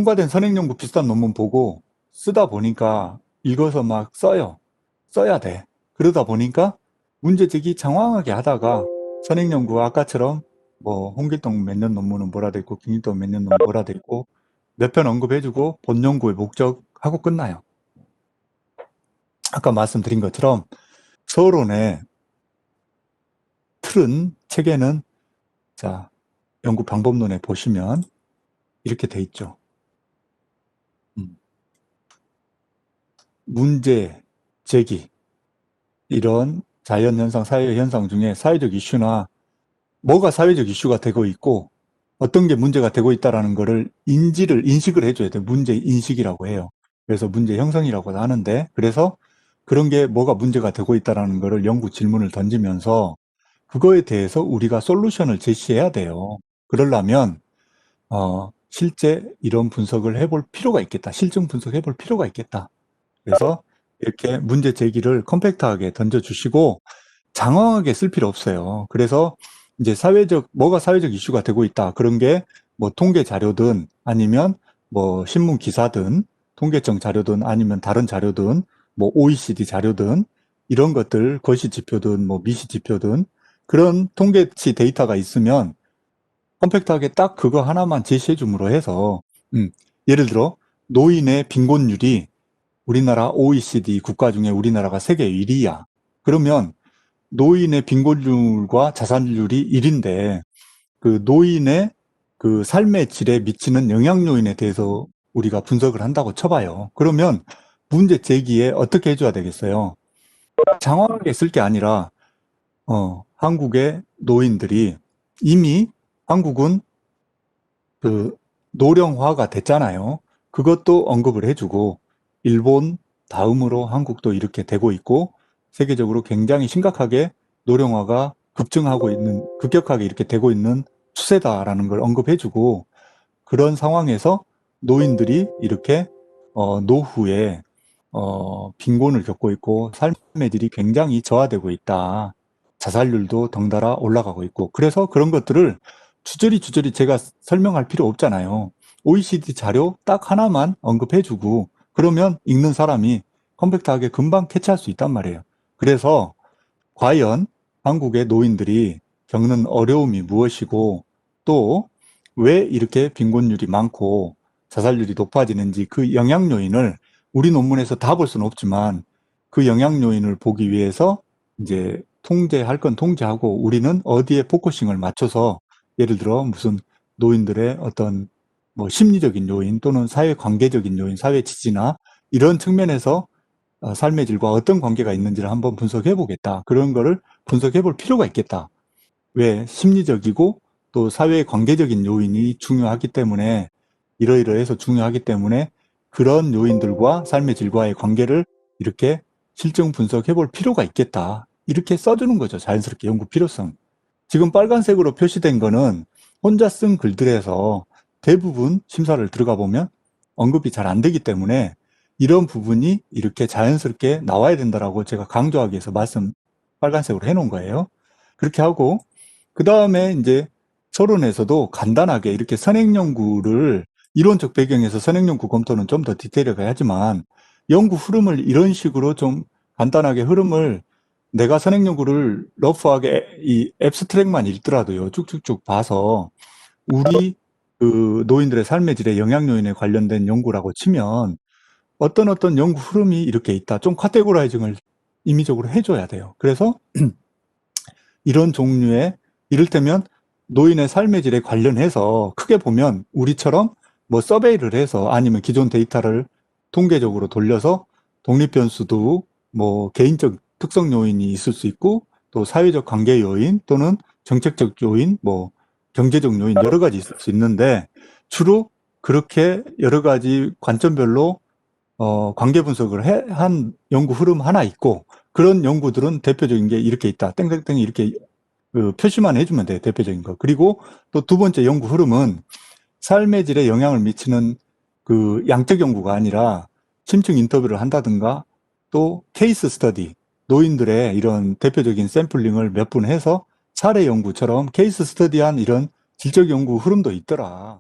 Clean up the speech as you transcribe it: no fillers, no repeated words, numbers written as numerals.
통과된 선행연구 비슷한 논문 보고 쓰다 보니까 읽어서 막 써요. 써야 돼. 그러다 보니까 문제제기 장황하게 하다가 선행연구 아까처럼 뭐 홍길동 몇 년 논문은 뭐라 돼 있고 김일동 몇 년 논문 뭐라 돼 있고 몇 편 언급해주고 본 연구의 목적하고 끝나요. 아까 말씀드린 것처럼 서론의 틀은 책에는 자 연구 방법론에 보시면 이렇게 돼 있죠. 문제 제기 이런 자연현상, 사회현상 중에 사회적 이슈나 뭐가 사회적 이슈가 되고 있고 어떤 게 문제가 되고 있다는 것을 인식을 해줘야 돼요. 문제 인식이라고 해요. 그래서 문제 형성이라고 하는데 그래서 그런 게 뭐가 문제가 되고 있다는 것을 연구 질문을 던지면서 그거에 대해서 우리가 솔루션을 제시해야 돼요. 그러려면 실제 이런 분석을 해볼 필요가 있겠다. 실증 분석해 볼 필요가 있겠다. 그래서 이렇게 문제 제기를 컴팩트하게 던져주시고 장황하게 쓸 필요 없어요. 그래서 이제 뭐가 사회적 이슈가 되고 있다. 그런 게 뭐 통계 자료든 아니면 뭐 신문 기사든 통계청 자료든 아니면 다른 자료든 뭐 OECD 자료든 이런 것들 거시 지표든 뭐 미시 지표든 그런 통계치 데이터가 있으면 컴팩트하게 딱 그거 하나만 제시해 줌으로 해서 예를 들어 노인의 빈곤율이 우리나라 OECD 국가 중에 우리나라가 세계 1위야. 그러면 노인의 빈곤율과 자살률이 1인데 그 노인의 그 삶의 질에 미치는 영향 요인에 대해서 우리가 분석을 한다고 쳐봐요. 그러면 문제 제기에 어떻게 해줘야 되겠어요? 장황하게 쓸 게 아니라 한국의 노인들이 이미 한국은 그 노령화가 됐잖아요. 그것도 언급을 해주고 일본 다음으로 한국도 이렇게 되고 있고 세계적으로 굉장히 심각하게 노령화가 급격하게 이렇게 되고 있는 추세다라는 걸 언급해주고 그런 상황에서 노인들이 이렇게 노후에 빈곤을 겪고 있고 삶의 질이 굉장히 저하되고 있다. 자살률도 덩달아 올라가고 있고 그래서 그런 것들을 주저리 제가 설명할 필요 없잖아요. OECD 자료 딱 하나만 언급해주고 그러면 읽는 사람이 컴팩트하게 금방 캐치할 수 있단 말이에요. 그래서 과연 한국의 노인들이 겪는 어려움이 무엇이고 또 왜 이렇게 빈곤율이 많고 자살률이 높아지는지 그 영향 요인을 우리 논문에서 다 볼 수는 없지만 그 영향 요인을 보기 위해서 이제 통제할 건 통제하고 우리는 어디에 포커싱을 맞춰서 예를 들어 무슨 노인들의 어떤 뭐 심리적인 요인 또는 사회 관계적인 요인, 사회 지지나 이런 측면에서 삶의 질과 어떤 관계가 있는지를 한번 분석해 보겠다. 그런 거를 분석해 볼 필요가 있겠다. 왜? 심리적이고 또 사회 관계적인 요인이 중요하기 때문에 이러이러해서 중요하기 때문에 그런 요인들과 삶의 질과의 관계를 이렇게 실증 분석해 볼 필요가 있겠다. 이렇게 써주는 거죠. 자연스럽게 연구 필요성. 지금 빨간색으로 표시된 거는 혼자 쓴 글들에서 대부분 심사를 들어가 보면 언급이 잘 안 되기 때문에 이런 부분이 이렇게 자연스럽게 나와야 된다라고 제가 강조하기 위해서 빨간색으로 해놓은 거예요. 그렇게 하고 그 다음에 이제 서론에서도 간단하게 이렇게 선행연구를 이론적 배경에서 선행연구 검토는 좀 더 디테일하게 하지만 연구 흐름을 이런 식으로 좀 간단하게 흐름을 내가 선행연구를 러프하게 이 앱스트랙만 읽더라도요 쭉쭉쭉 봐서 우리 그 노인들의 삶의 질에 영향 요인에 관련된 연구라고 치면 어떤 연구 흐름이 이렇게 있다. 좀 카테고라이징을 임의적으로 해줘야 돼요. 그래서 이런 종류의 이를테면 노인의 삶의 질에 관련해서 크게 보면 우리처럼 뭐 서베이를 해서 아니면 기존 데이터를 통계적으로 돌려서 독립변수도 뭐 개인적 특성 요인이 있을 수 있고 또 사회적 관계 요인 또는 정책적 요인 뭐 경제적 요인 여러 가지 있을 수 있는데 주로 그렇게 여러 가지 관점별로 관계 분석을 한 연구 흐름 하나 있고 그런 연구들은 대표적인 게 이렇게 있다. 땡땡땡 이렇게 그 표시만 해주면 돼요. 대표적인 거. 그리고 또 두 번째 연구 흐름은 삶의 질에 영향을 미치는 그 양적 연구가 아니라 심층 인터뷰를 한다든가 또 케이스 스터디, 노인들의 이런 대표적인 샘플링을 몇 분 해서 사례 연구처럼 케이스 스터디한 이런 질적 연구 흐름도 있더라.